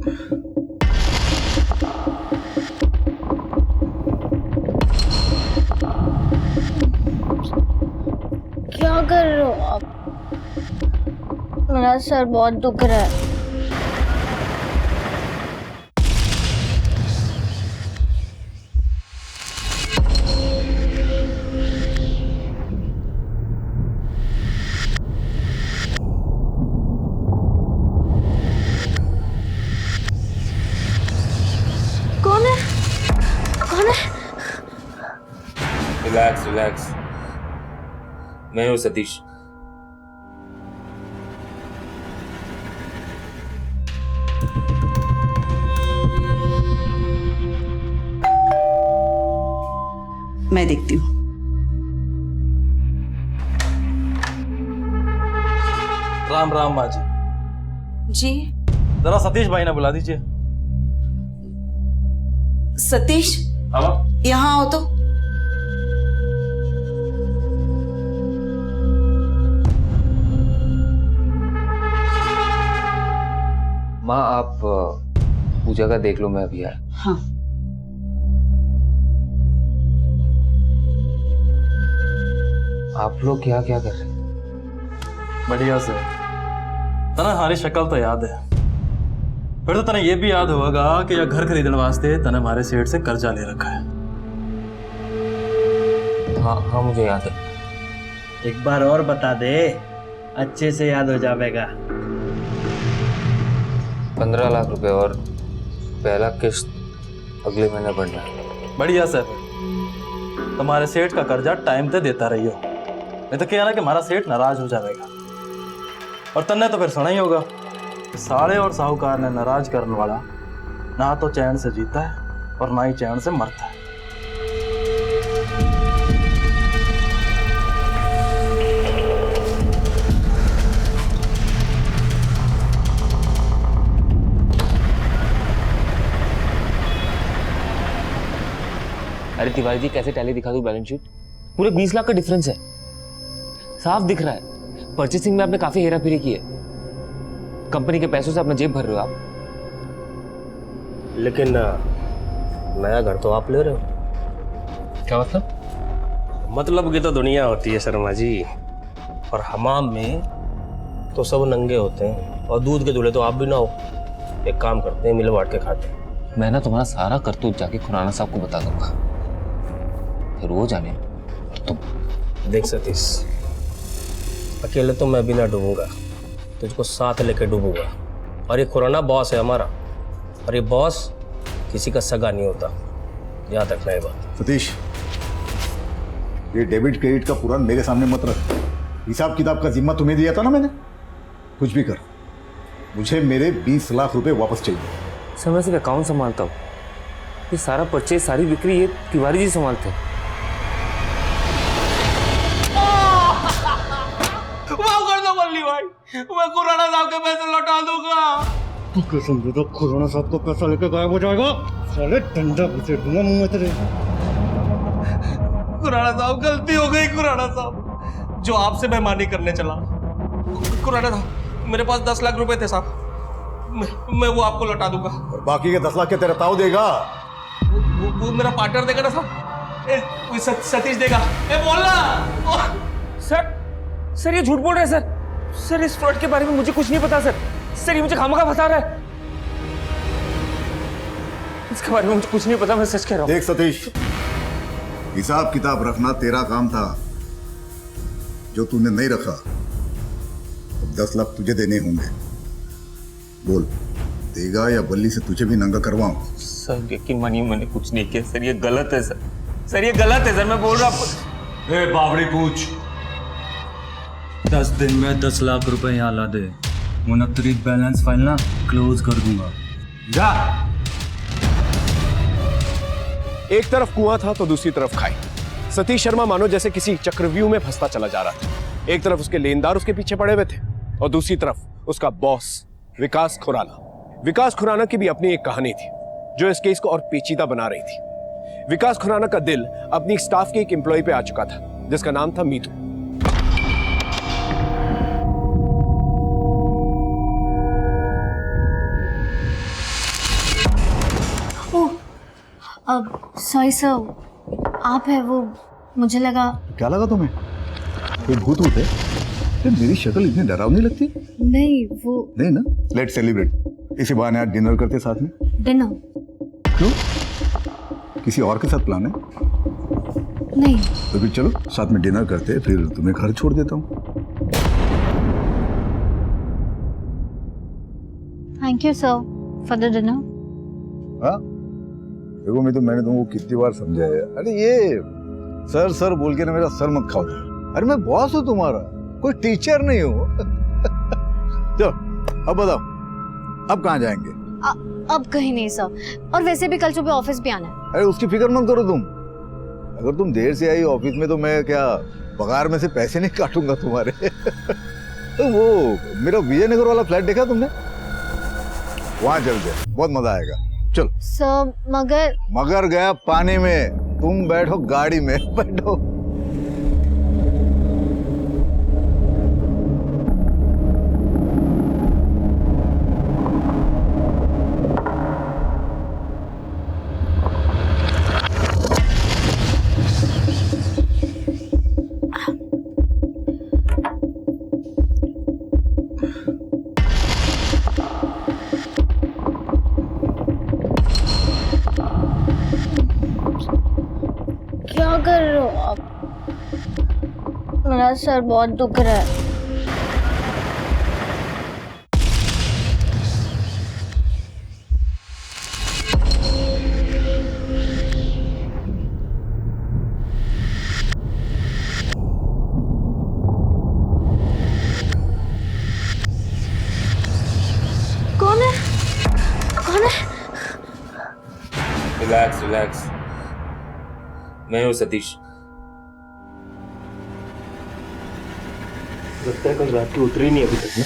क्या कर रहे हो आप? मेरा सर बहुत दुख रहा है। कौन है? कौन है? रिलैक्स रिलैक्स, मैं हूँ सतीश। मैं देखती हूँ। राम राम माँ जी। जी जरा सतीश भाई ने बुला दीजिए। सतीश, यहाँ आओ तो। माँ आप पूजा का देख लो, मैं अभी आया। हाँ आप लोग क्या क्या कर रहे हैं? बढ़िया से। तना हमारी शक्ल तो याद है, फिर तो तने ये भी याद होगा कि यह घर खरीदने वास्ते तने हमारे सेठ से कर्जा ले रखा है। हाँ हाँ मुझे याद है। एक बार और बता दे, अच्छे से याद हो जाएगा। 15 लाख रुपए और पहला किस्त अगले महीने बढ़ना है। बढ़िया से। तुम्हारे सेठ का कर्जा टाइम पे देता रहियो, नहीं तो क्या ना कि हमारा सेठ नाराज हो जाएगा। और तन्ने तो फिर सुना ही होगा कि साले और साहूकार ने नाराज करने वाला ना तो चैन से जीता है और ना ही चैन से मरता है। अरे तिवारी जी, कैसे टैली दिखा दूं बैलेंस शीट? पूरे 20 लाख का डिफरेंस है, साफ दिख रहा है। परचेसिंग में आपने काफी हेरा फेरी की है। कंपनी के पैसों से अपना जेब भर रहे हो आप। लेकिन नया घर तो आप ले रहे हो। क्या मतलब? मतलब की तो दुनिया होती है शर्मा जी, और हमाम में तो सब नंगे होते हैं, और दूध के दूल्हे तो आप भी ना हो। एक काम करते हैं, मिल बांट के खाते हैं। मैं ना तुम्हारा सारा करतूत जाके खुराना साहब को बता दूंगा, फिर वो जाने तुम। देख सतीश, अकेले तो मैं भी ना डूबूंगा, तुझको साथ लेके डूबूंगा। और ये खुराना बॉस है हमारा, और ये बॉस किसी का सगा नहीं होता, याद रखना ये बात। सतीश, ये डेबिट क्रेडिट का पुराण मेरे सामने मत रख। हिसाब किताब का जिम्मा तुम्हें दिया था ना मैंने। कुछ भी कर, मुझे मेरे 20 लाख रुपए वापस चाहिए। सर मैं सिर्फ अकाउंट संभालता हूँ, ये सारा परचेज सारी बिक्री ये तिवारी जी संभालते हैं। मैं खुराना साहब के पैसे लौटा दूंगा। तू कसम दे दो, खुराना साहब को पैसा लेके गायब हो जाएगा। साले डंडा घुसे दूंगा मुंह में तेरे। खुराना साहब, गलती हो गई खुराना साहब, जो आपसे बेईमानी करने चला। खुराना साहब, मेरे पास 10 लाख रुपए थे साहब, मैं वो आपको लौटा दूंगा। और बाकी के 10 लाख के तेरा ताऊ देगा। वो मेरा पार्टनर देगा ना साहब, सतीश देगा। बोलना सर ये झूठ बोल रहे हैं सर। सर इस फ्रॉड के बारे में मुझे कुछ नहीं पता सर। सर ये मुझे खामखा फंसा रहा है, इसके बारे में मुझे कुछ नहीं पता, मैं सच कह रहा हूँ। देख सतीश, हिसाब किताब रखना तेरा काम था, जो तूने नहीं रखा। अब 10 लाख तुझे देने होंगे। बोल, देगा या बल्ली से तुझे भी नंगा करवाऊं? सर यकीन मानिए मैंने कुछ नहीं किया सर, ये गलत है सर। सर ये गलत है सर, मैं बोल रहा हूँ। ए बावड़ी पूछ, 10 दिन में 10 लाख रुपए यहाँ ला दे, मुनकरीद बैलेंस फाइल ना क्लोज कर दूंगा। जा। एक तरफ कुआं था तो दूसरी तरफ खाई। सतीश शर्मा मानो जैसे किसी चक्रव्यूह में फंसता चला जा रहा था। एक तरफ उसके लेनदार उसके पीछे पड़े हुए थे, और दूसरी तरफ उसका बॉस विकास खुराना। विकास खुराना की भी अपनी एक कहानी थी, जो इस केस को और पेचीदा बना रही थी। विकास खुराना का दिल अपनी स्टाफ के एक एम्प्लॉय पे आ चुका था, जिसका नाम था मीतू। अब सॉरी सर, आप है वो, मुझे लगा। क्या लगा तुम्हें? कोई भूत है? मेरी शक्ल इतनी डरावनी लगती? नहीं वो नहीं ना। Let's celebrate. इसी बहाने आज डिनर करते साथ में। डिनर? क्यों? किसी और के साथ प्लान है? नहीं। तो फिर चलो साथ में डिनर करते, फिर तुम्हें घर छोड़ देता हूँ। Thank you sir for the dinner. हाँ देखो, मैंने तुमको कितनी बार समझाया। अरे ये सर सर बोल के ना मेरा सर मत खाओ। अरे मैं बॉस हूँ तुम्हारा, कोई टीचर नहीं हूँ। चलो अब बताओ, अब कहाँ जाएंगे? अब कहीं नहीं सर, और वैसे भी कल सुबह ऑफिस भी आना है। अरे उसकी फिक्र मत करो तुम। अगर तुम देर से आई ऑफिस में तो मैं क्या पगार में से पैसे नहीं काटूंगा तुम्हारे। तो वो मेरा विजयनगर वाला फ्लैट देखा तुमने? वहां चलते, बहुत मजा आएगा। चलो सर मगर गया पानी में, तुम बैठो गाड़ी में, बैठो। क्या कर रहे हो आप? मेरा सर बहुत दुख रहा है। कौन है? कौन है? रिलैक्स रिलैक्स, मैं हूँ सतीश। लगता है कल रात की उतरी नहीं अभी तक ना?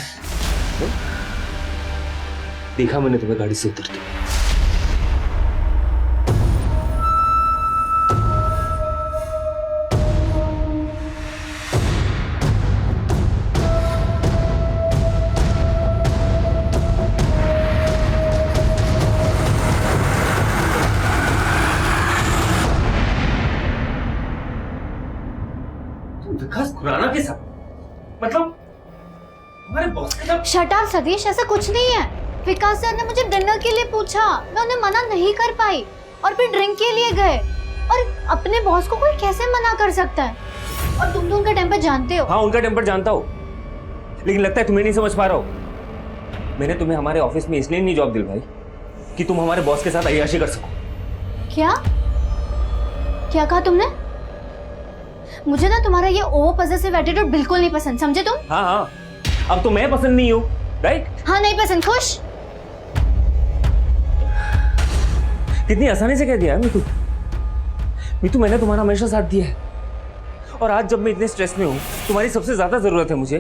देखा मैंने तुम्हें गाड़ी से उतरते। विकास खुराना के साथ, मतलब हमारे बॉस के साथ? शट अप सतीश, ऐसा कुछ नहीं है। विकास सर ने मुझे डिनर के लिए पूछा, मैं उन्हें मना नहीं कर पाई, और फिर ड्रिंक के लिए गए। और अपने बॉस को कोई कैसे मना कर सकता है? और तुम तो उनका टेम्पर जानते हो। हाँ उनका टेम्पर जानता हो, लेकिन लगता है तुम्हें नहीं समझ पा रहा हो। मैंने तुम्हें हमारे ऑफिस में इसलिए नहीं जॉब दिलवाई कि तुम हमारे बॉस के साथ अय्याशी कर सको। क्या क्या कहा तुमने? मुझे ना तुम्हारा ये ओवर पॉसेसिव एटीट्यूड बिल्कुल नहीं पसंद, समझे तुम? हाँ हाँ, अब तो मैं पसंद नहीं हूँ, राइट? हाँ नहीं पसंद। खुश? कितनी आसानी से कह दिया है मीतू, मैंने तुम्हारा हमेशा साथ दिया है, और आज जब मैं इतने स्ट्रेस में हूँ, तुम्हारी सबसे ज्यादा जरूरत है मुझे,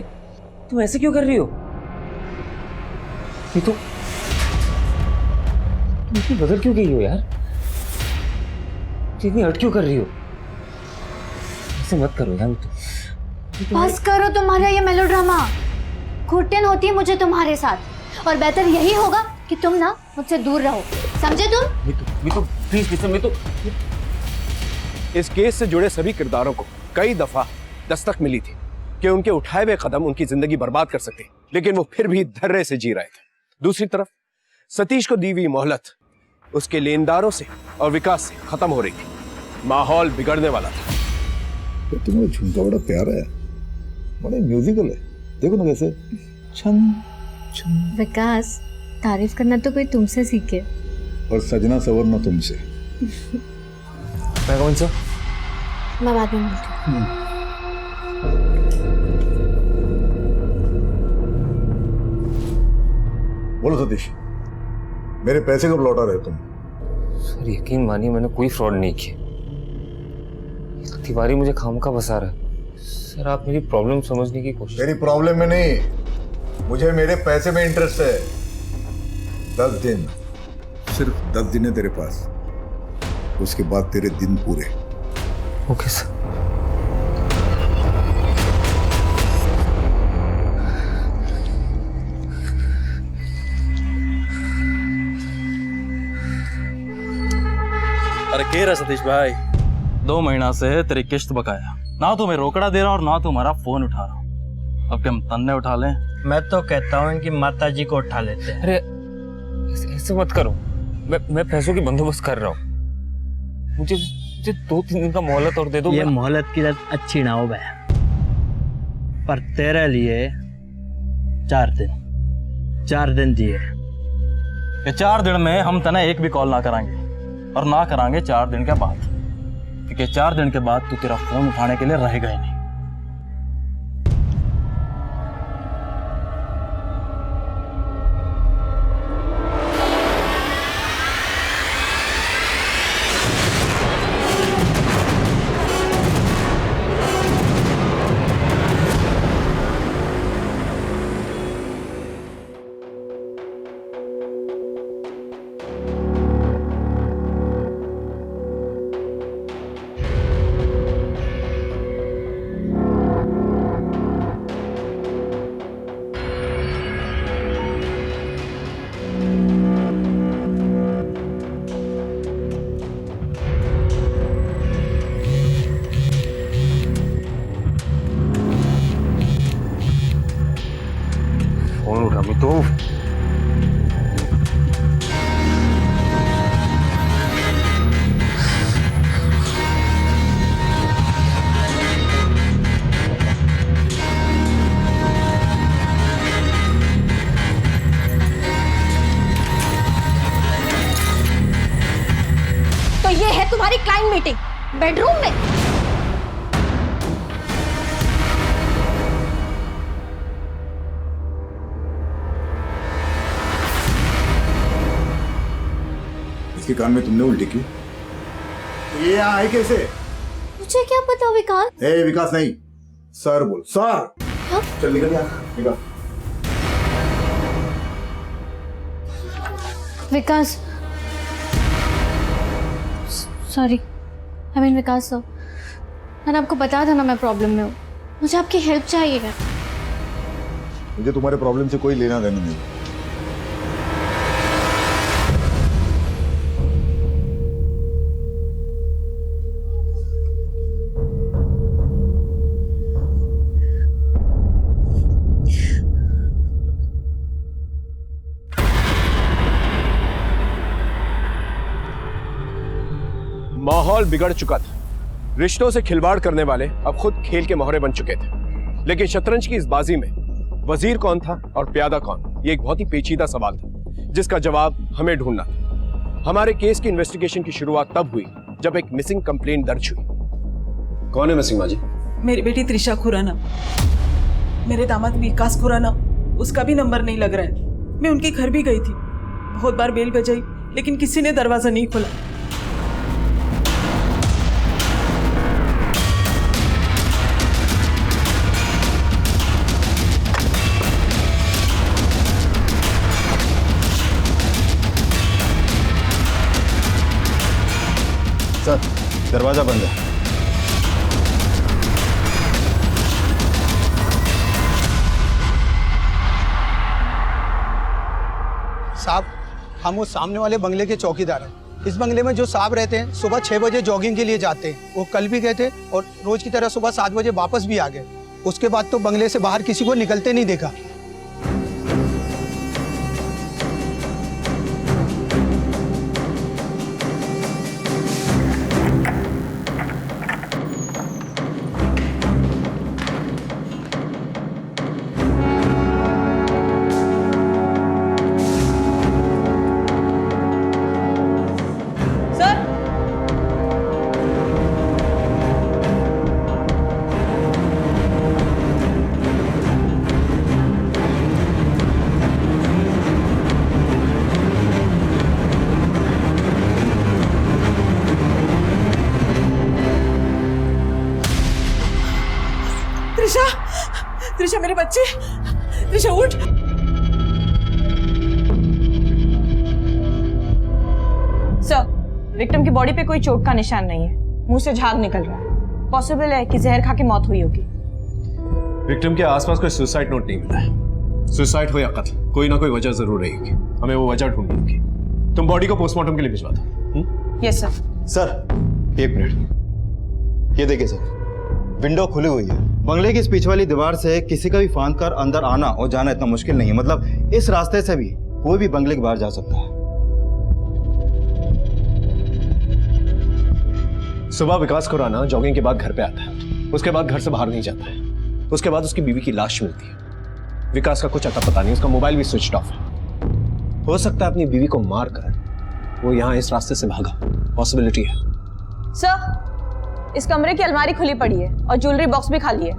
तुम ऐसे क्यों कर रही हो? मीतू तुम इतनी बदल क्यों गई हो यार? इतनी हट क्यों कर रही हो? ऐसे मत करो यार मीतू। बस करो तुम्हारा ये मेलोड्रामा। घुटन होती है मुझे तुम्हारे साथ, और बेहतर यही होगा कि तुम ना मुझसे दूर रहो, समझे तुम? Meetu please listen Meetu. इस केस से जुड़े सभी किरदारों को कई दफा दस्तक मिली थी कि उनके उठाए हुए कदम उनकी जिंदगी बर्बाद कर सकते, लेकिन वो फिर भी धैर्य से जी रहे थे। दूसरी तरफ सतीश को दी हुई मोहलत उसके लेनदारों से और विकास से खत्म हो रही थी। माहौल बिगड़ने वाला था। तो तुम्हारा झुमका बड़ा प्यारा है, बड़ा म्यूजिकल है। देखो ना कैसे छन छन। विकास, तारीफ करना तो कोई तुमसे सीखे, और सजना सवरना तुमसे। मैं कौन सा? मैं बाद में मिलती हूँ। बोलो सतीश, मेरे पैसे कब लौटा रहे तुम? सर यकीन मानिए मैंने कोई फ्रॉड नहीं किया। तिवारी मुझे खामखा फंसा रहा है। सर आप मेरी प्रॉब्लम समझने की कोशिश। तेरी प्रॉब्लम में नहीं, मुझे मेरे पैसे में इंटरेस्ट है। 10 दिन, सिर्फ 10 दिन है तेरे पास, उसके बाद तेरे दिन पूरे। Okay sir. अरे के रहा सतीश भाई, 2 महीना से तेरी किश्त बकाया, ना तू मैं रोकड़ा दे रहा और ना तुम्हारा फोन उठा रहा हूँ। अब क्या हम तन्ने उठा लें? मैं तो कहता हूँ इनकी माता जी को उठा लेते हैं। अरे ऐसे मत करो, मैं पैसों की बंदोबस्त कर रहा हूँ। मुझे 2-3 दिन का मोहलत और दे दो। ये मोहलत की लत अच्छी ना हो भाई, पर तेरे लिए 4 दिन दिए। ये 4 दिन में हम तना एक भी कॉल ना करांगे और ना करांगे 4 दिन के बाद, क्योंकि 4 दिन के बाद तू तेरा फोन उठाने के लिए रहेगा ही नहीं। फोन उठा भी तो। तो ये है तुम्हारी क्लाइंट मीटिंग बेडरूम में? इसके कान में तुमने उल्टी की? ये यहाँ आए कैसे? मुझे क्या पता विकास। ए विकास नहीं, सर बोल, सर। हाँ? चल निकल यहाँ, निकल। Vikas, sorry, I mean Vikas sir, मैंने आपको बताया था ना मैं प्रॉब्लम में हूँ, मुझे आपकी हेल्प चाहिए। मुझे तुम्हारे प्रॉब्लम से कोई लेना देना नहीं। माहौल बिगड़ चुका था, रिश्तों से खिलवाड़ करने वाले अब खुद खेल के मोहरे बन चुके थे। लेकिन शतरंज की इस बाजी में वजीर कौन था और प्यादा कौन, ये एक बहुत ही पेचीदा सवाल था, जिसका जवाब हमें ढूंढना था। हमारे केस की इन्वेस्टिगेशन की शुरुआत तब हुई जब एक मिसिंग कंप्लेंट दर्ज हुई। कौन है मिसिंग माँ जी? मेरी बेटी त्रिशा खुराना, मेरे दामाद विकास खुराना, उसका भी नंबर नहीं लग रहा है। मैं उनके घर भी गई थी, बहुत बार बेल बजाई, लेकिन किसी ने दरवाजा नहीं खोला। सर, दरवाजा बंद है। साहब, हम उस सामने वाले बंगले के चौकीदार हैं। इस बंगले में जो साहब रहते हैं सुबह 6 बजे जॉगिंग के लिए जाते हैं। वो कल भी गए थे और रोज की तरह सुबह 7 बजे वापस भी आ गए। उसके बाद तो बंगले से बाहर किसी को निकलते नहीं देखा। त्रिशा, त्रिशा मेरे बच्चे, त्रिशा उठ। सर, विक्टिम की बॉडी पे कोई चोट का निशान नहीं है, मुंह से झाग निकल रहा है। पॉसिबल है कि जहर खा के मौत हुई होगी। विक्टिम के आसपास कोई सुसाइड नोट नहीं मिला है। सुसाइड हो या कत्ल, कोई ना कोई वजह जरूर रहेगी। हमें वो वजह ढूंढनी होगी। तुम बॉडी को पोस्टमार्टम के लिए भिजवा दो। Yes sir. सर एक मिनट, ये देखिए सर, विंडो खुली हुई है। बंगले की इस पीछे वाली दीवार से किसी का भी फांद कर अंदर आना और जाना इतना मुश्किल नहीं है। मतलब इस रास्ते से भी कोई भी बंगले के बाहर जा सकता है। सुबह विकास खुराना जॉगिंग के बाद घर पे आता है, उसके बाद घर से बाहर नहीं जाता है, उसके बाद उसकी बीवी की लाश मिलती है। विकास का कुछ अता पता नहीं, उसका मोबाइल भी स्विच ऑफ है। हो सकता है अपनी बीवी को मारकर वो यहाँ इस रास्ते से भागा, पॉसिबिलिटी है। सर, इस कमरे की अलमारी खुली पड़ी है और ज्वेलरी बॉक्स भी खाली है।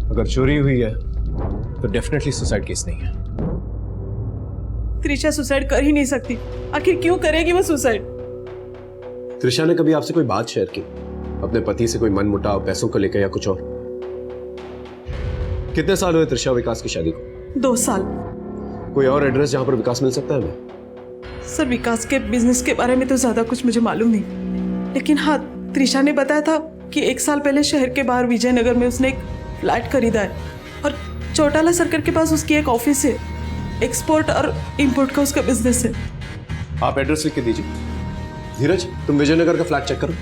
अगर चोरी हुई है तो डेफिनेटली सुसाइड केस नहीं है। त्रिशा सुसाइड कर ही नहीं सकती, आखिर क्यों करेगी वो सुसाइड? त्रिशा ने कभी आपसे कोई बात शेयर की, अपने पति से कोई मनमुटाव, पैसों को लेकर या कुछ और? कितने साल हुए त्रिशा विकास की शादी को? 2 साल। कोई और एड्रेस जहां पर विकास मिल सकता है हमें? सर, विकास के बिजनेस के बारे में तो ज्यादा कुछ मुझे मालूम नहीं, लेकिन हाँ, त्रिशा ने बताया था कि 1 साल पहले शहर के बाहर विजयनगर में उसने एक फ्लैट खरीदा है और चौटाला सर्कल के पास उसकी एक ऑफिस है। एक्सपोर्ट और इंपोर्ट का उसका बिजनेस है। आप एड्रेस लिख के दीजिए। धीरज, तुम विजयनगर का फ्लैट चेक करो,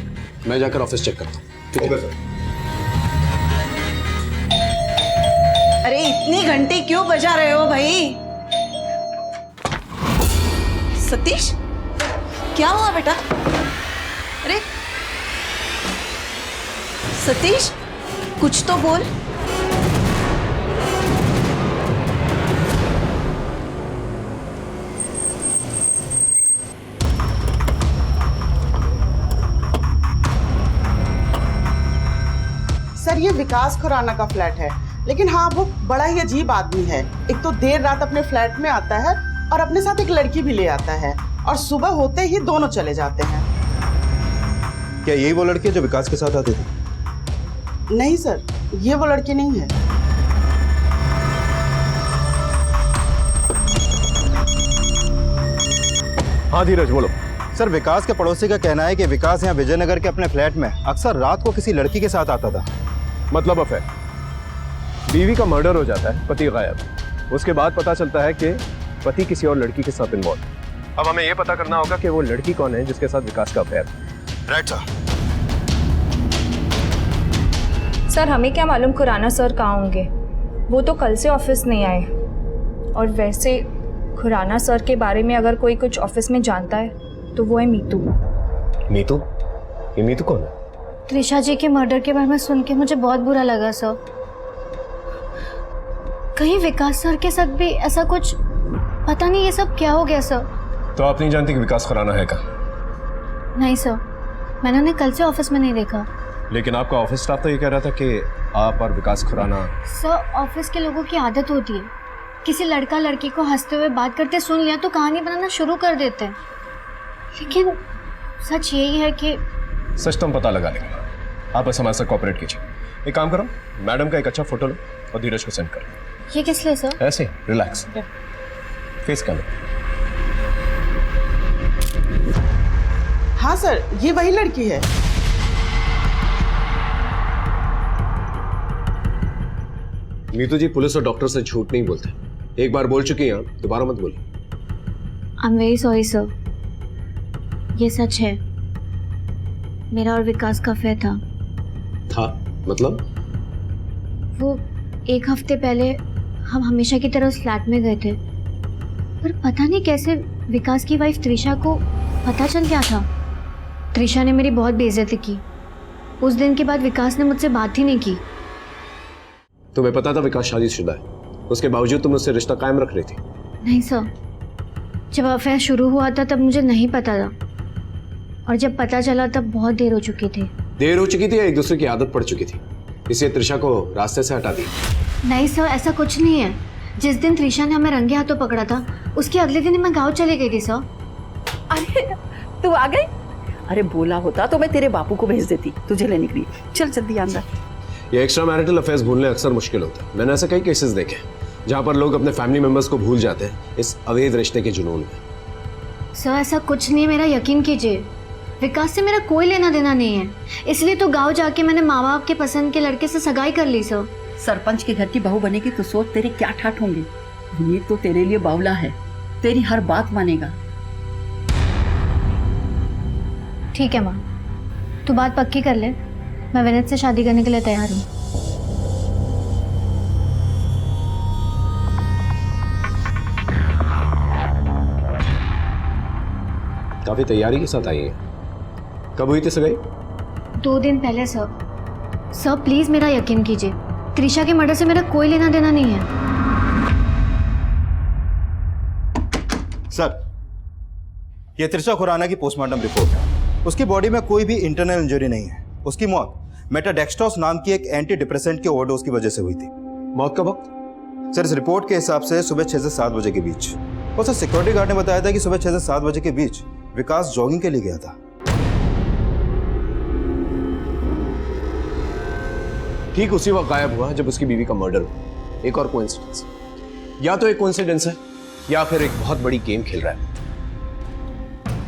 मैं जाकर ऑफिस चेक करता हूँ। ठीक है सर। अरे इतने घंटे क्यों बजा रहे हो भाई? सतीश, क्या हुआ बेटा? अरे सतीश, कुछ तो बोल। सर, ये विकास खुराना का फ्लैट है, लेकिन हाँ, वो बड़ा ही अजीब आदमी है। एक तो देर रात अपने फ्लैट में आता है और अपने साथ एक लड़की भी ले आता है और सुबह होते ही दोनों चले जाते हैं। क्या यही वो लड़की है जो विकास के साथ आती थी? नहीं सर, ये वो लड़की नहीं है। हाँ धीरज, बोलो। सर, विकास के पड़ोसी का कहना है कि विकास यहाँ विजयनगर के अपने फ्लैट में अक्सर रात को किसी लड़की के साथ आता था। मतलब अफेयर। बीवी का मर्डर हो जाता है, पति गायब। उसके बाद पता चलता है कि पति किसी और लड़की के साथ इन्वॉल्व। अब हमें यह पता करना होगा कि वो लड़की कौन है जिसके साथ विकास का अफेयर है। Right sir. सर, हमें क्या मालूम खुराना सर कहाँ होंगे? वो तो कल से ऑफिस नहीं आए। और वैसे खुराना सर के बारे में अगर कोई कुछ ऑफिस में जानता है तो वो है मीतू। मीतू? ये मीतू कौन है? त्रिशा जी के मर्डर के बारे में सुन के मुझे बहुत बुरा लगा सर। कहीं विकास सर के साथ भी ऐसा कुछ, पता नहीं ये सब क्या हो गया सर। तो आप नहीं जानती कि विकास खुराना है का? नहीं सर, मैंने उन्हें कल से ऑफिस में नहीं देखा। लेकिन आपका ऑफिस स्टाफ तो ये कह रहा था कि आप और विकास खुराना। सर, ऑफिस के लोगों की आदत होती है, किसी लड़का लड़की को हंसते हुए बात करते सुन लिया तो कहानी बनाना शुरू कर देते हैं। लेकिन सच यही है कि सच तो हम पता लगा लेंगे। आप बस हमारे साथ कोऑपरेट कीजिए। एक काम करो, मैडम का एक अच्छा फोटो लो और धीरज को सेंड करो। ये किस लिए सर? ऐसे रिलैक्स, फेस कर लो। हाँ सर, ये वही लड़की है। मीतू जी, पुलिस और डॉक्टर से झूठ नहीं बोलते। एक बार बोल चुकी हैं, दोबारा मत बोलिए। I am very sorry sir, ये सच है। मेरा और विकास का अफेयर था। मतलब? वो 1 हफ्ते पहले हम हमेशा की तरह उस फ्लैट में गए थे, पर पता नहीं कैसे विकास की वाइफ त्रिशा को पता चल गया था। त्रिशा ने मेरी बहुत बेइज्जती की। उस दिन के बाद विकास ने मुझसे बात ही नहीं की। तुम्हें पता था विकास शादीशुदा है, उसके बावजूद तुम उससे रिश्ता कायम रख रही थी? नहीं सर, जब अफेयर शुरू हुआ था तब मुझे नहीं पता था, और जब पता चला तब बहुत देर हो चुकी थी। देर हो चुकी थी या एक दूसरे की आदत पड़ चुकी थी, इसलिए त्रिशा को रास्ते से हटा दिया? नहीं सर, ऐसा कुछ नहीं है। जिस दिन त्रिशा ने हमें रंगे हाथों पकड़ा था, उसके अगले दिन मैं गाँव चली गई थी सर। अरे तू आ गई? अरे बोला होता तो मैं तेरे बापू को भेज देती तुझे लेने के लिए। चल जल्दी अंदर। ये एक्स्ट्रा मैरिटल अफेयर्स भूलने अक्सर मुश्किल होता है। मैंने ऐसे कई केसेस देखे जहाँ पर लोग अपने फैमिली मेंबर्स को भूल जाते हैं इस अवैध रिश्ते के जुनून में। सर, ऐसा कुछ नहीं है, मेरा यकीन कीजिए। विकास से मेरा कोई लेना देना नहीं है, इसलिए तो गांव जाके मैंने माँ बाप के पसंद के लड़के से सगाई कर ली सर। सरपंच के घर की बहू बनेगी तो सोच तेरे क्या ठाठ होंगे। ये तो तेरे लिए बावला है, तेरी हर बात मानेगा। ठीक है माँ, तू बात पक्की कर ले, मैं विनीत से शादी करने के लिए तैयार हूँ। काफी तैयारी के साथ आई है। कब हुई थी सगाई? 2 दिन पहले सर। सर प्लीज मेरा यकीन कीजिए, त्रिशा के मर्डर से मेरा कोई लेना देना नहीं है। सर, ये त्रिशा खुराना की पोस्टमार्टम रिपोर्ट है। उसकी बॉडी में कोई भी इंटरनल इंजरी नहीं है। उसकी मौत मेटाडेक्सट्रोस नाम की एक एंटी डिप्रेसेंट के ओवरडोज की वजह से हुई थी। मौत का वक्त? सर, इस रिपोर्ट के हिसाब से सुबह 6 से 7 बजे के बीच। और सर, सिक्योरिटी गार्ड ने बताया था कि सुबह 6 से 7 बजे के बीच विकास जॉगिंग के लिए गया था। ठीक उसी वक्त गायब हुआ जब उसकी बीवी का मर्डर हुआ। एक और कोइंसिडेंस, या तो एक कोइंसिडेंस है या फिर एक बहुत बड़ी गेम खेल रहा है।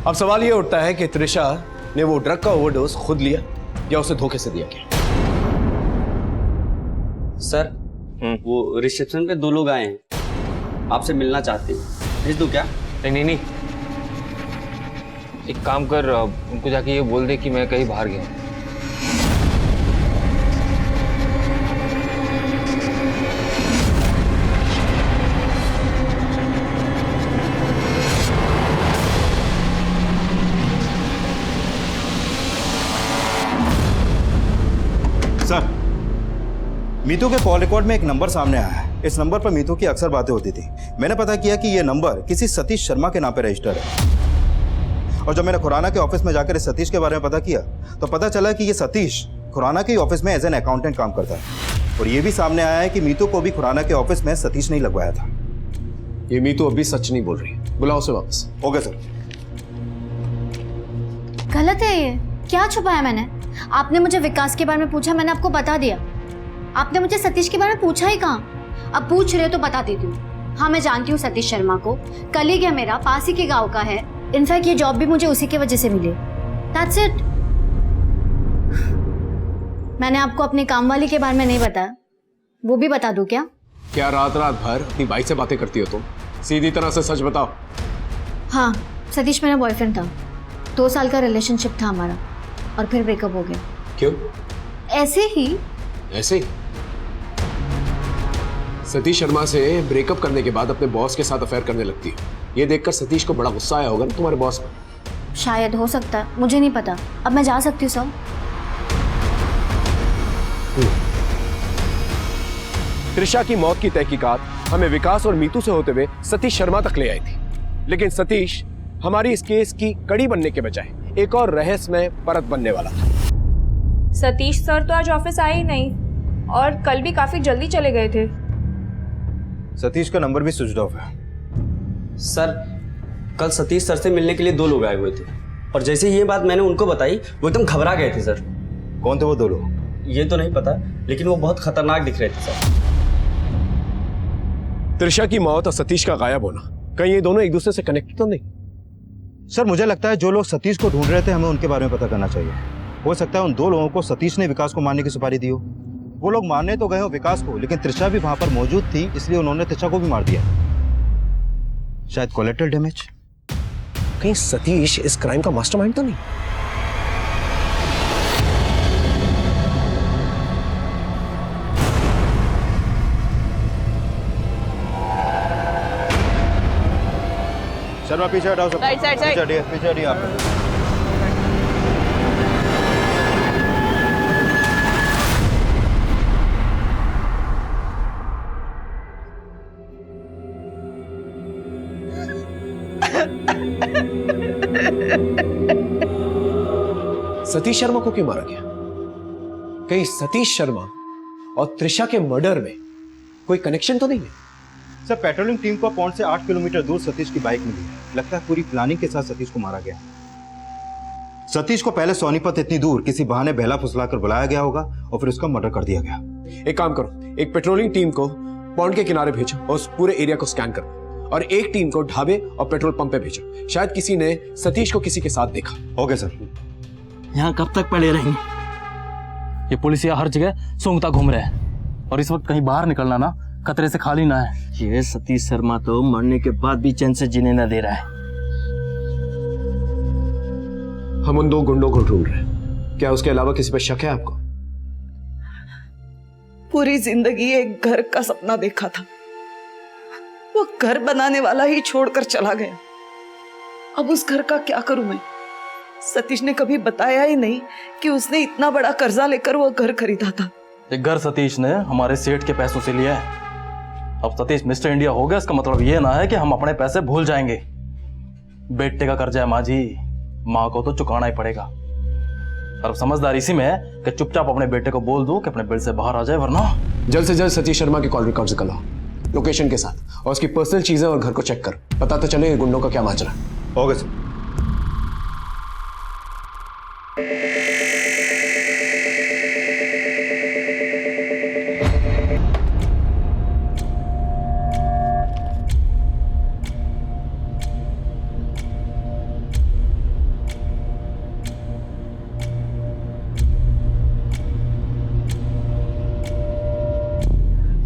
अब सवाल यह उठता है कि त्रिशा ने वो ड्रग का ओवरडोज खुद लिया या उसे धोखे से दिया गया। सर, वो रिसेप्शन पे 2 लोग आए हैं, आपसे मिलना चाहते हैं, भेज दूं क्या? नहीं, एक काम कर, उनको जाके ये बोल दे कि मैं कहीं बाहर गया हूँ। सर, मीतू के कॉल रिकॉर्ड में एक नंबर सामने आया है। इस नंबर पर मीतू की अक्सर बातें होती थी। मैंने पता किया कि यह नंबर किसी सतीश शर्मा के नाम पर रजिस्टर है। और जब मैंने खुराना के ऑफिस में जाकर इस सतीश के बारे में पता किया तो पता चला कि यह सतीश खुराना के ऑफिस में एज एन अकाउंटेंट काम करता है। और यह भी सामने आया है कि मीतू को भी खुराना के ऑफिस में सतीश नहीं लगवाया था। ये मीतू अभी सच नहीं बोल रही, बुलाओ उसे वापस। Okay sir. गलत है ये, क्या छुपाया मैंने? आपने मुझे विकास के बारे में पूछा, मैंने आपको बता दिया। आपने मुझे सतीश के बारे में पूछा ही कहाँ? अब पूछ रहे हो तो बता देती हूँ। हाँ, मैं जानती हूँ सतीश शर्मा को, कलीग है मेरा, पास ही के गांव का है। इनफैक्ट ये जॉब भी मुझे उसी की वजह से मिली। That's it। मैंने आपको अपनी काम वाली के बारे में नहीं बताया, वो भी बता दूं क्या? क्या रात भर अपनी भाई से बातें करती हो तुम? सीधी तरह से सच बताओ। हाँ, सतीश मेरा बॉयफ्रेंड था। 2 साल का रिलेशनशिप था हमारा और फिर ब्रेकअप हो गया। क्यों? ऐसे ही। ऐसे ही? सतीश शर्मा से ब्रेकअप करने के बाद अपने बॉस के साथ अफेयर करने लगती है। ये देखकर सतीश को बड़ा गुस्सा आया होगा ना तुम्हारे बॉस पर। शायद, हो सकता है, मुझे नहीं पता। अब मैं जा सकती हूँ सर? त्रिशा की मौत की तहकीकात हमें विकास और मीतू से होते हुए सतीश शर्मा तक ले आई थी, लेकिन सतीश हमारी इस केस की कड़ी बनने के बजाय एक और रहस्यमय परत बनने वाला था। सतीश सर तो आज ऑफिस आए ही नहीं और कल भी काफी जल्दी चले गए थे। सतीश का नंबर भी स्विच ऑफ है। सर, कल सतीश सर से मिलने के लिए 2 लोग आए हुए थे और जैसे ये बात मैंने उनको बताई वो एकदम घबरा गए थे सर। कौन थे वो 2 लोग? ये तो नहीं पता, लेकिन वो बहुत खतरनाक दिख रहे थे सर। त्रिशा की मौत और सतीश का गायब होना, कहीं ये दोनों एक दूसरे से कनेक्टेड तो नहीं? सर, मुझे लगता है जो लोग सतीश को ढूंढ रहे थे हमें उनके बारे में पता करना चाहिए। हो सकता है उन 2 लोगों को सतीश ने विकास को मारने की सुपारी दी हो। वो लोग मारने तो गए हो विकास को, लेकिन त्रिशा भी वहां पर मौजूद थी, इसलिए उन्होंने त्रिशा को भी मार दिया। शायद कोलेटरल डैमेज। कहीं सतीश इस क्राइम का मास्टरमाइंड तो नहीं? शर्मा पीछे हटाओ सब। राइट साइड, पीछे हटिए आप। सतीश शर्मा को क्यों मारा गया? कहीं सतीश शर्मा और त्रिशा के मर्डर में कोई कनेक्शन तो नहीं है? सर, पेट्रोलिंग टीम को पॉइंट से 8 किलोमीटर दूर सतीश की बाइक मिली है। लगता है पूरी प्लानिंग के साथ सतीश को मारा गया। सतीश को पहले सोनीपत इतनी दूर किसी बहाने बहला फुसलाकर बुलाया गया होगा और फिर उसका मर्डर कर दिया गया। एक काम करो, एक पेट्रोलिंग टीम को पॉइंट के किनारे भेजो और उस पूरे एरिया को स्कैन करो और एक टीम को ढाबे और पेट्रोल पंप पे भेजो। शायद किसी ने सतीश को किसी के साथ देखा। Okay sir. यहाँ कब तक पड़े रहेंगे? ये पुलिस यहाँ हर जगह सूंघता घूम रहे हैं और इस वक्त कहीं बाहर निकलना ना खतरे से खाली ना है। ये सतीश शर्मा तो मरने के बाद भी चैन से जीने न दे रहा है। हम उन 2 गुंडों को ढूंढ रहे हैं। क्या उसके अलावा किसी पर शक है आपको? पूरी जिंदगी एक घर का सपना देखा था, वो घर बनाने वाला ही छोड़कर चला गया। अब उस घर का क्या करूं मैं? सतीश ने कभी बताया ही नहीं कि उसने इतना बड़ा कर्जा लेकर वो घर खरीदा था। ये घर सतीश ने हमारे सेठ के पैसों से लिया है। अब सतीश मिस्टर इंडिया हो गया, इसका मतलब ये ना है कि हम अपने पैसे भूल जाएंगे। बेटे का कर्जा है माँ जी, माँ को तो चुकाना ही पड़ेगा। और समझदारी इसी में है कि चुपचाप अपने बेटे को बोल दो कि अपने बिल से बाहर आ जाए, वरना जल्द से जल्द सतीश शर्मा के कॉल रिकॉर्ड्स निकालो, लोकेशन के साथ, और उसकी पर्सनल चीजें और घर को चेक कर, पता तो चले गुंडों का क्या माजरा। Okay sir.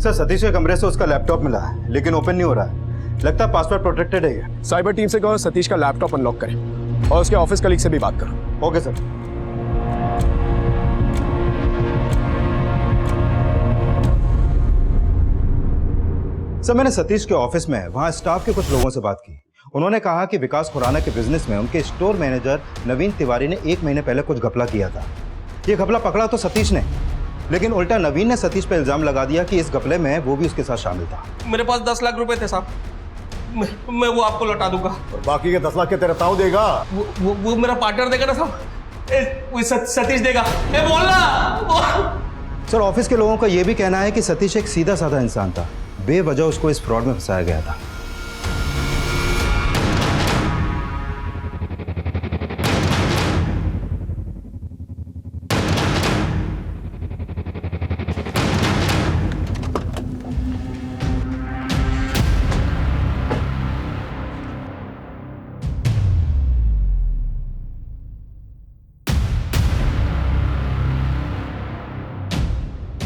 सर सतीश के कमरे से उसका लैपटॉप मिला है, लेकिन ओपन नहीं हो रहा है। लगता है पासवर्ड प्रोटेक्टेड है ये। साइबर टीम से कहो सतीश का लैपटॉप अनलॉक करें और उसके ऑफिस कलीग से भी बात करो। Okay sir. सर मैंने सतीश के ऑफिस में वहां स्टाफ के कुछ लोगों से बात की। उन्होंने कहा कि विकास खुराना के बिजनेस में उनके स्टोर मैनेजर नवीन तिवारी ने 1 महीने पहले कुछ घपला किया था। ये घपला पकड़ा तो सतीश ने, लेकिन उल्टा नवीन ने सतीश पर इल्जाम लगा दिया कि इस घपले में वो भी उसके साथ शामिल था। मेरे पास 10 लाख रुपए थे साहब, मैं वो आपको लौटा दूंगा। और बाकी के 10 लाख के तेरा ताऊ देगा? वो मेरा पार्टनर देगा ना साहब, सतीश देगा। बोलना। सर ऑफिस के लोगों का यह भी कहना है कि सतीश एक सीधा साधा इंसान था, बेवजह उसको इस फ्रॉड में फंसाया गया था।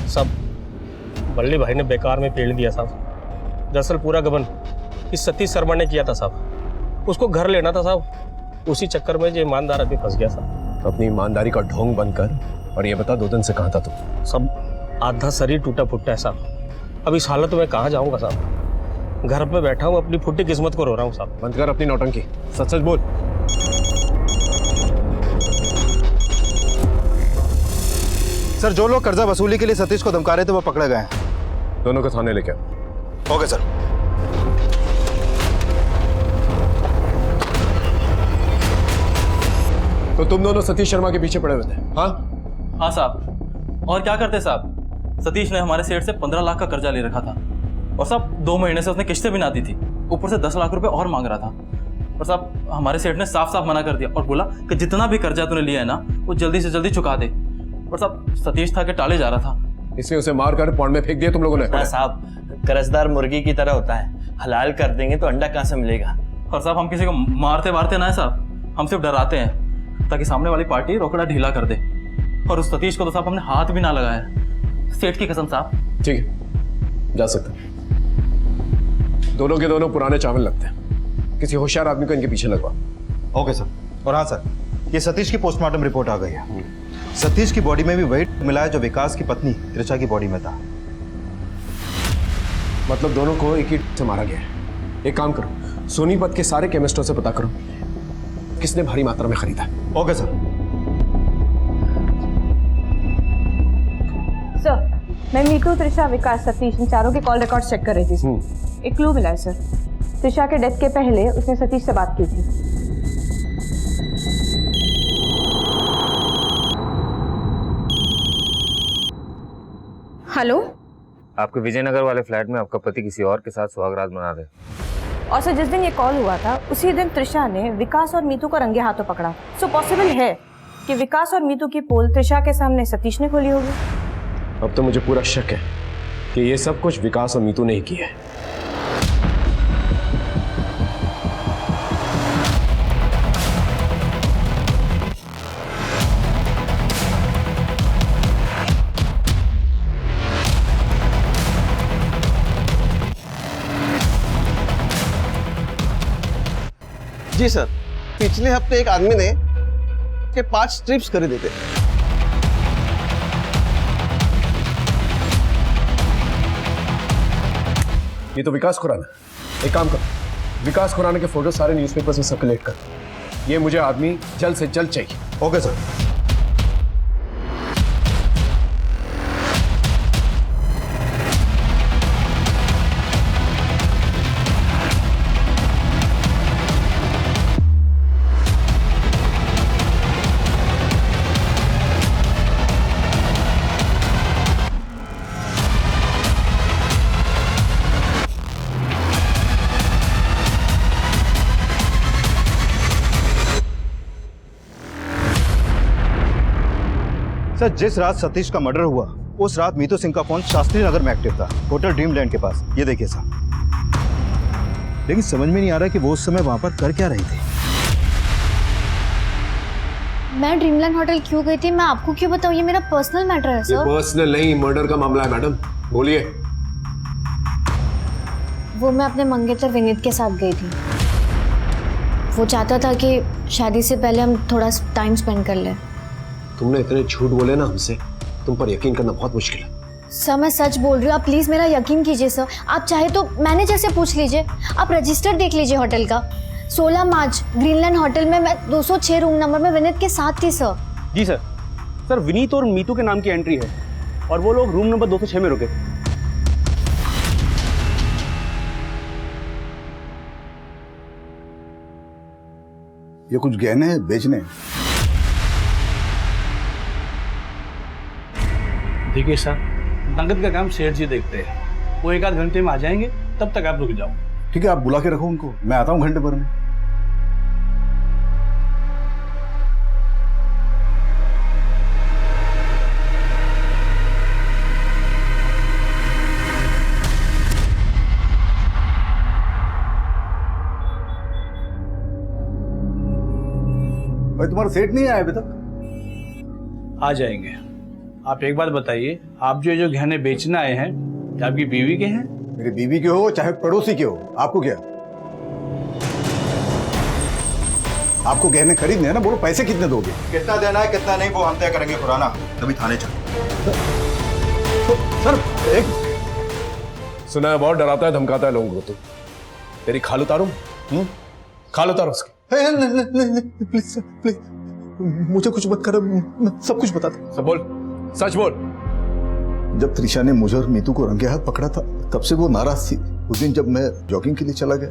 सब बल्ली भाई ने बेकार में पेड़ दिया साहब। दरअसल पूरा गबन इस सतीश शर्मा ने किया था साहब। उसको घर लेना था साहब, उसी चक्कर में जो ईमानदार आदमी फंस गया साहब। अपनी ईमानदारी का ढोंग बंद कर और ये बता 2 दिन से कहाँ था तू? सब आधा शरीर टूटा फुट्टा है साहब। अब इस हालत में कहाँ जाऊँगा साहब? घर पे बैठा हूँ, अपनी फुट्टी किस्मत को रो रहा हूँ साहब। बंद कर अपनी नौटंकी, सच सच बोल। सर जो लोग कर्जा वसूली के लिए सतीश को धमका रहे थे वो पकड़े गए हैं। दोनों को थाने लेके आओ। Okay sir. तो तुम दोनों सतीश शर्मा के पीछे पड़े हुए थे? हाँ हाँ साहब। और क्या करते साहब, सतीश ने हमारे सेठ से 15 लाख का कर्जा ले रखा था और साहब 2 महीने से उसने किस्तें भी ना दी थी, ऊपर से 10 लाख रुपए और मांग रहा था। और साहब हमारे सेठ ने साफ साफ मना कर दिया और बोला कि जितना भी कर्जा तूने लिया है ना वो जल्दी से जल्दी चुका दे। और साहब सतीश था कि टाले जा रहा था, इसलिए उसे मार कर पौंड में फेंक दिया तुम लोगों ने? साहब कर्जदार मुर्गी की तरह होता है, हलाल कर देंगे तो अंडा कहाँ से मिलेगा। और साहब हम किसी को मारते वारते ना है साहब, हम सिर्फ डराते हैं ताकि सामने वाली पार्टी रोकड़ा ढीला कर दे। और उस सतीश को तो साहब हमने हाथ भी ना लगाया, सेठ की कसम साहब। ठीक है जा सकते। दोनों के दोनों पुराने चावल लगते हैं, किसी होशियार आदमी को इनके पीछे लगवा। Okay sir. और हाँ सर, ये सतीश की पोस्टमार्टम रिपोर्ट आ गई है। सतीश की बॉडी में भी वही मिला है जो विकास की पत्नी त्रिशा की बॉडी में था। मतलब दोनों को एक ही से मारा गया है। एक काम करो, सोनीपत के सारे केमिस्टों से पता करो किसने भारी मात्रा में खरीदा। Okay sir. सर मैं मीतू, त्रिशा, विकास, सतीश इन चारों के कॉल रिकॉर्ड चेक कर रही थी। एक क्लू मिला है सर। त्रिशा के डेथ के पहले उसने सतीश से बात की थी। हेलो, आपके विजयनगर वाले फ्लैट में आपका पति किसी और के साथ सुहागरात मना रहे। और सर जिस दिन ये कॉल हुआ था उसी दिन त्रिशा ने विकास और मीतू को रंगे हाथों पकड़ा। सो पॉसिबल है कि विकास और मीतू की पोल त्रिशा के सामने सतीश ने खोली होगी। अब तो मुझे पूरा शक है कि ये सब कुछ विकास और मीतू ने ही किया है। जी सर, पिछले हफ्ते एक आदमी ने के 5 स्ट्रिप्स खरीदे थे। ये तो विकास खुराना है। एक काम कर, विकास खुराना के फोटो सारे न्यूज़पेपर्स में सर्कुलेट कर। ये मुझे आदमी जल्द से जल्द चाहिए। Okay sir. सर, जिस रात सतीश का मर्डर हुआ उस रात मीतू सिंह का फोन शास्त्री नगर में एक्टिव था, होटल ड्रीमलैंड के पास। ये देखिए साहब। लेकिन समझ में नहीं आ रहा कि वो उस समय वहां पर कर क्या रही थी। मैं ड्रीमलैंड होटल क्यों गई थी मैं आपको क्यों बताऊं? ये मेरा पर्सनल मैटर है ये सर। पर्सनल नहीं, मर्डर का मामला है मैडम। बोलिए। वो मैं अपने मंगेतर विनीत के साथ गई थी। वो चाहता था कि शादी से पहले हम थोड़ा टाइम स्पेंड कर लें। तुमने इतने झूठ बोले ना हमसे, तुम पर यकीन करना बहुत मुश्किल है। सर मैं सच बोल रही हूँ, आप प्लीज मेरा यकीन कीजिए सर। आप चाहे तो मैनेजर से पूछ लीजिए, आप रजिस्टर देख लीजिए होटल का। 16 मार्च ग्रीनलैंड होटल में मैं 206 रूम नंबर में विनीत के साथ थी सर। जी सर। सर विनीत और मीतू के नाम की एंट्री है और वो लोग रूम नंबर 206 में रुके। ये कुछ गहने बेचने? देखिए सर, नगद का काम सेठ जी देखते हैं। वो 1 आध घंटे में आ जाएंगे, तब तक आप रुक जाओ। ठीक है, आप बुला के रखो उनको, मैं आता हूँ घंटे भर में। भाई तुम्हारा सेठ नहीं आया अभी तक? आ जाएंगे। आप एक बात बताइए, आप जो गहने बेचने आए हैं, क्या आपकी बीवी के हैं? मेरी बीवी के हो चाहे पड़ोसी के हो, आपको क्या? आपको गहने खरीदने हैं ना, बोलो पैसे कितने दोगे? कितना देना है कितना नहीं वो हम तय करेंगे खुराना। तभी थाने चलो। सर एक सुना है, बहुत डराता है धमकाता है लोगों को। तो तेरी खाल उतारूं? खाल उतारो उसकी। प्लीज प्लीज मुझे कुछ मत कर, मैं सब कुछ बता दूं। सब बोल, सच बोल। जब त्रिशा ने मुझे और मीतू को रंगे हाथ पकड़ा था, तब से वो नाराज थी। उस दिन जब मैं जॉगिंग के लिए चला गया,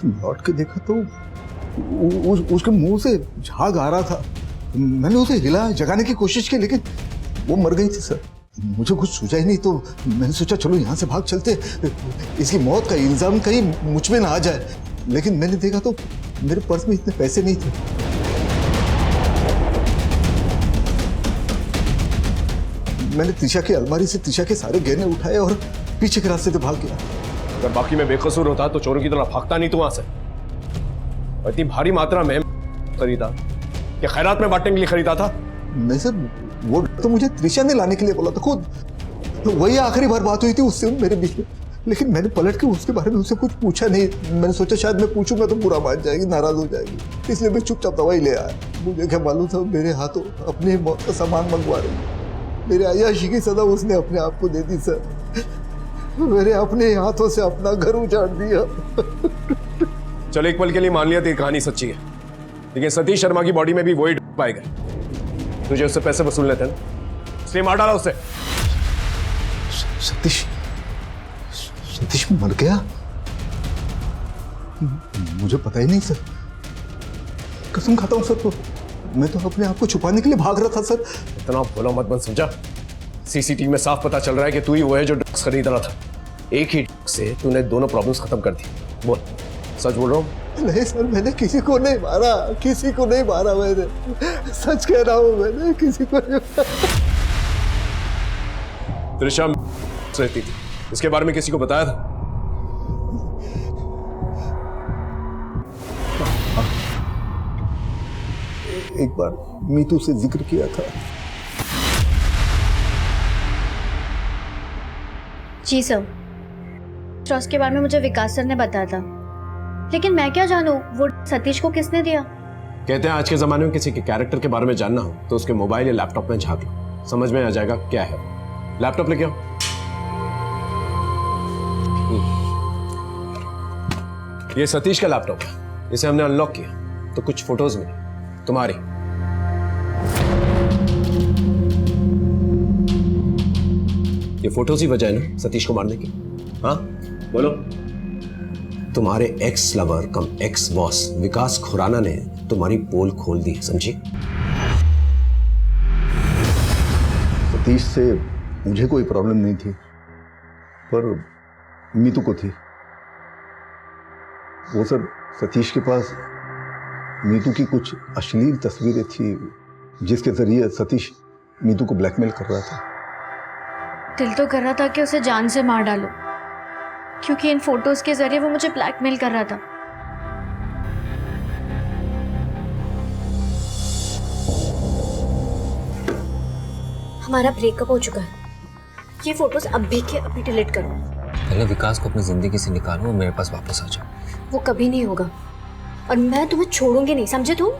लौट के देखा तो उसके मुंह से झाग आ रहा था। मैंने उसे हिलाया, जगाने की कोशिश की, लेकिन वो मर गई थी सर। मुझे कुछ सूझा ही नहीं, तो मैंने सोचा चलो यहाँ से भाग चलते, इसकी मौत का इल्जाम कहीं मुझ पे ना आ जाए। लेकिन मैंने देखा तो मेरे पर्स में इतने पैसे नहीं थे। मैंने त्रिशा की अलमारी से त्रिशा के सारे गहने उठाए और पीछे के रास्ते से भाग गया। अगर बाकी में बेकसूर होता तो चोरों की तरह भागता नहीं तू वहां से। इतनी भारी मात्रा में खरीदा क्या खैरात में बांटने के लिए खरीदा था? नहीं सर, वो तो मुझे त्रिशा ने लाने के लिए बोला था खुद। तो वही आखिरी बार बात हुई थी उससे मेरे बीच में। लेकिन मैंने पलट के उसके बारे में उससे कुछ पूछा नहीं। मैंने सोचा शायद मैं पूछूंगा तो बुरा मान जाएगी, नाराज हो जाएगी, इसलिए मैं चुपचाप दवाई ले आया। मुझे क्या मालूम था मेरे हाथों अपनी मौत का सामान मंगवा रही। मेरे अय्याशी की सजा उसने अपने आप को दे दी सर। मेरे अपने हाथों से अपना घर उजाड़ दिया। चलो एक पल के लिए मान लिया तेरी कहानी सच्ची है, लेकिन सतीश शर्मा की बॉडी में भी वही पाए गए। तुझे उससे पैसे वसूलने थे, इसलिए मार डाला उससे। सतीश मर गया? मुझे पता ही नहीं सर, कसम खाता हूं सर। तो मैं तो अपने आप को छुपाने के लिए भाग रहा था सर। इतना भोला मत बन समझा। सीसीटीवी में साफ पता चल रहा है कि तू ही वो है जो ड्रग्स खरीद रहा था। एक ही से तूने दोनों प्रॉब्लम्स खत्म कर दी। बोल, सच बोल रहा हूँ? नहीं सर, मैंने किसी को नहीं मारा, किसी को नहीं मारा। मैंने सच कह रहा हूँ, मैंने किसी को नहीं मारा। त्रिशा रहती थी, इसके बारे में किसी को बताया था? एक बार मीतू से जिक्र किया था। जी सर, ट्रस्ट के बारे में मुझे विकास सर ने बताया था लेकिन मैं क्या जानूं वो सतीश को किसने दिया। कहते हैं आज के जमाने में किसी के कैरेक्टर के बारे में जानना हो तो उसके मोबाइल या लैपटॉप में झांक लो, समझ में आ जाएगा क्या है। लैपटॉप लेके आओ। ये सतीश का लैपटॉप है, इसे हमने अनलॉक किया तो कुछ फोटोज मिली तुम्हारी। ये फोटोज ही वजह है ना सतीश को मारने की? हाँ बोलो। तुम्हारे एक्स लवर कम एक्स बॉस विकास खुराना ने तुम्हारी पोल खोल दी है, समझी? सतीश से मुझे कोई प्रॉब्लम नहीं थी, पर मीतू को थी। वो सब सतीश के पास मीतू की कुछ अश्लील तस्वीरें थी जिसके जरिए सतीश मीतू को ब्लैकमेल कर रहा था। दिल तो कर रहा था कि उसे जान से मार डालो, क्योंकि इन फोटोज के जरिए वो मुझे ब्लैकमेल कर रहा था। हमारा ब्रेकअप हो चुका है। ये फोटोज अभी के अभी डिलीट करो। पहले विकास को अपनी जिंदगी से निकालो और मेरे पास वापस आ जाओ। वो कभी नहीं होगा और मैं तुम्हें छोड़ूंगी नहीं, समझे तुम?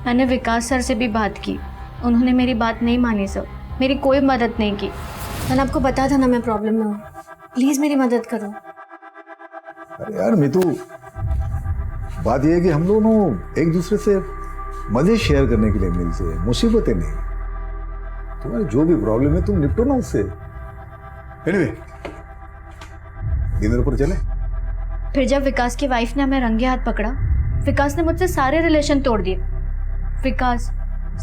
मैंने विकास सर से भी बात की, उन्होंने मेरी बात नहीं मानी सर, मेरी कोई मदद नहीं की। मैंने आपको बताया था ना मैं प्रॉब्लम में हूँ, प्लीज मेरी मदद करो। अरे यार मीतू, बात यह है कि हम दोनों एक दूसरे से मजे शेयर करने के लिए मिलते हैं, मुसीबतें नहीं। तुम्हारी जो भी प्रॉब्लम है तुम निपटो ना उससे। एनीवे, डिनर पर चले। फिर जब विकास की वाइफ ने हमें रंगे हाथ पकड़ा, विकास ने मुझसे सारे रिलेशन तोड़ दिए। विकास,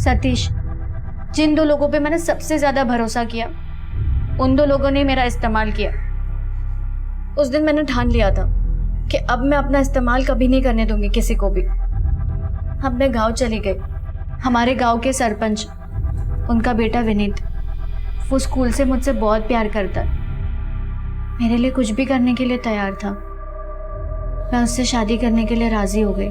सतीश, जिन दो लोगों पे मैंने सबसे ज्यादा भरोसा किया, उन दो लोगों ने मेरा इस्तेमाल किया। उस दिन मैंने ठान लिया था कि अब मैं अपना इस्तेमाल कभी नहीं करने दूंगी किसी को भी। अपने गांव चली गई। हमारे गांव के सरपंच, उनका बेटा विनीत, वो स्कूल से मुझसे बहुत प्यार करता है, मेरे लिए कुछ भी करने के लिए तैयार था। मैं उससे शादी करने के लिए राजी हो गई।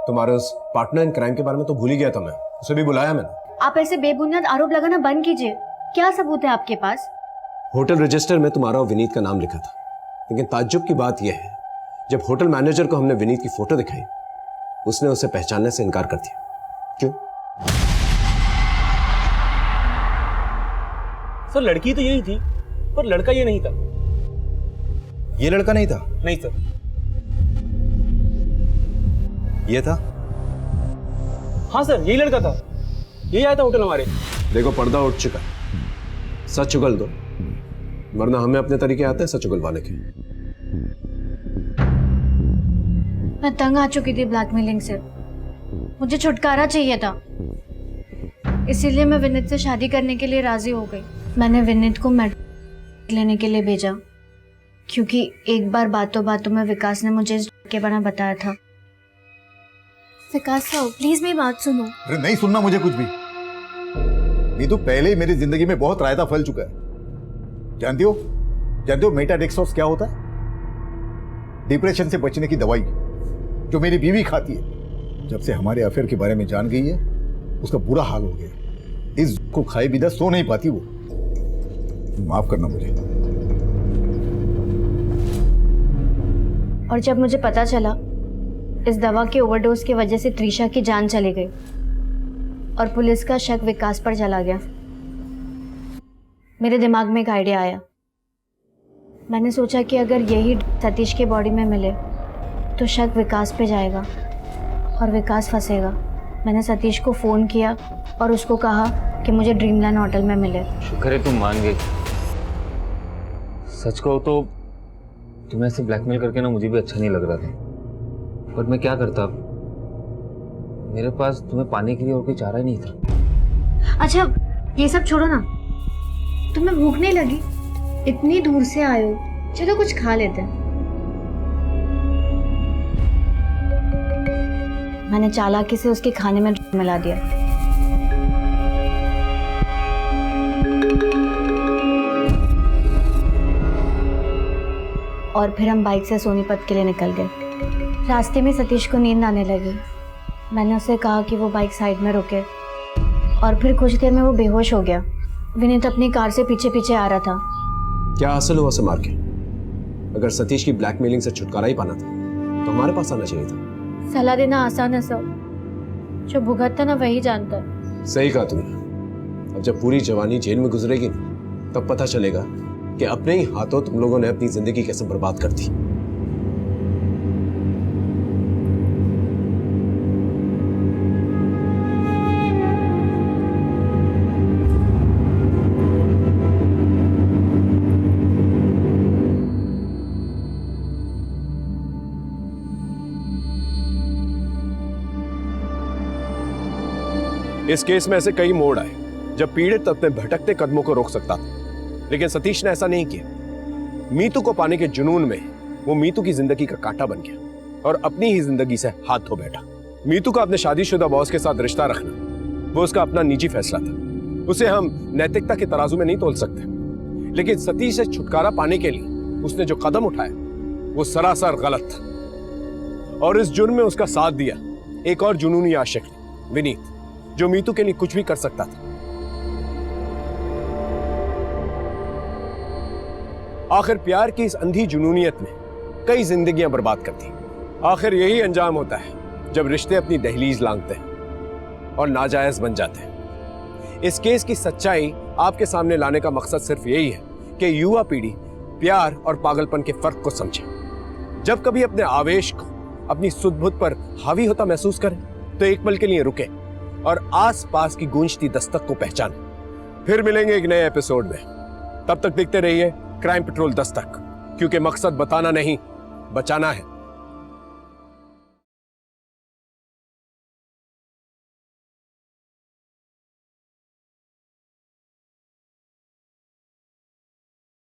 तुम्हारे उस पार्टनर इन क्राइम के बारे में तो भूल ही गया था मैं, उसे भी बुलाया मैंने। आप ऐसे बेबुनियाद आरोप लगाना बंद कीजिए। क्या सबूत है आपके पास? होटल रजिस्टर में तुम्हारा और विनीत का नाम लिखा था, लेकिन ताज्जुब की बात यह है जब होटल मैनेजर को हमने विनीत की फोटो दिखाई, उसने उसे पहचानने से इनकार कर दिया। क्यों? सर लड़की तो यही थी, पर लड़का ये नहीं था। ये लड़का नहीं था? नहीं सर। ये था? हाँ सर, यही लड़का था, यही आया था होटल हमारे। देखो पर्दा उठ चुका है, सच उगल दो, वरना हमें अपने तरीके आते हैं सच उगलवाने के। मैं तंग आ चुकी थी ब्लैकमेलिंग से, मुझे छुटकारा चाहिए था, इसीलिए मैं विनीत से शादी करने के लिए राजी हो गई। मैंने विनीत को मेडिकल लेने के लिए भेजा, क्योंकि एक बार बातों बातों में विकास ने मुझे इस के बारे में बताया था। विकास साहब प्लीज मेरी बात सुनो। अरे नहीं सुनना मुझे कुछ भी। मीतू पहले ही मेरी जिंदगी में बहुत रायता फैल चुका है। जानती हो मेटाडेक्सोस क्या होता है? डिप्रेशन से बचने की दवाई जो मेरी बीवी खाती है। जब से हमारे अफेयर के बारे में जान गई है, उसका बुरा हाल हो गया। इस को खाए बिना सो नहीं पाती वो। माफ करना मुझे। और जब मुझे पता चला इस दवा के ओवरडोज की वजह से त्रिशा की जान चली गई और पुलिस का शक विकास पर चला गया, मेरे दिमाग में एक आइडिया आया। मैंने सोचा कि अगर यही सतीश के बॉडी में मिले तो शक विकास पे जाएगा और विकास फंसेगा। मैंने सतीश को फ़ोन किया और उसको कहा कि मुझे ड्रीमलैंड होटल में मिले। शुक्र है तुम मान गई। सच कहो तो तुम्हें ऐसे ब्लैकमेल करके ना मुझे भी अच्छा नहीं लग रहा था, पर मैं क्या करता, मेरे पास तुम्हें पाने के लिए और कोई चारा ही नहीं था। अच्छा ये सब छोड़ो ना, तुम्हें भूख नहीं लगी? इतनी दूर से आए हो, चलो कुछ खा लेते हैं। मैंने चालाकी से उसके खाने में मिला दिया। और फिर हम बाइक से सोनीपत के लिए निकल गए। रास्ते में सतीश को नींद आने लगी। मैंने उसे कहा कि वो बाइक साइड में रुके और फिर कुछ देर में वो बेहोश हो गया। विनीत अपनी कार से पीछे पीछे आ रहा था। क्या हासिल हुआ उसे मार के? अगर सतीश की ब्लैकमेलिंग से छुटकारा ही पाना था तो हमारे पास आना चाहिए था। सलाह देना आसान है सर, जो भुगतता ना वही जानता है। सही कहा तुमने। अब जब पूरी जवानी जेल में गुजरेगी ना, तब पता चलेगा कि अपने ही हाथों तुम लोगों ने अपनी जिंदगी कैसे बर्बाद कर दी। इस केस में ऐसे कई मोड़ आए जब पीड़ित अपने भटकते कदमों को रोक सकता था, लेकिन सतीश ने ऐसा नहीं किया। मीतू को पाने के जुनून में वो मीतू की जिंदगी का कांटा बन गया और अपनी ही जिंदगी से हाथ धो बैठा। मीतू का अपने शादीशुदा बॉस के साथ रिश्ता रखना वो उसका अपना निजी फैसला था, उसे हम नैतिकता के तराजू में नहीं तोल सकते। लेकिन सतीश से छुटकारा पाने के लिए उसने जो कदम उठाया वो सरासर गलत था, और इस जुर्म में उसका साथ दिया एक और जुनूनी आशिक विनीत, जो मीतू के लिए कुछ भी कर सकता था। आखिर प्यार की इस अंधी जुनूनियत में कई जिंदगियां बर्बाद कर दी। आखिर यही अंजाम होता है जब रिश्ते अपनी दहलीज लांघते हैं और नाजायज बन जाते हैं। इस केस की सच्चाई आपके सामने लाने का मकसद सिर्फ यही है कि युवा पीढ़ी प्यार और पागलपन के फर्क को समझे। जब कभी अपने आवेश को अपनी सुध-बुध पर हावी होता महसूस करें तो एक पल के लिए रुके और आस-पास की गूंजती दस्तक को पहचानें। फिर मिलेंगे एक नए एपिसोड में। तब तक देखते रहिए क्राइम पेट्रोल दस्तक, क्योंकि मकसद बताना नहीं, बचाना है।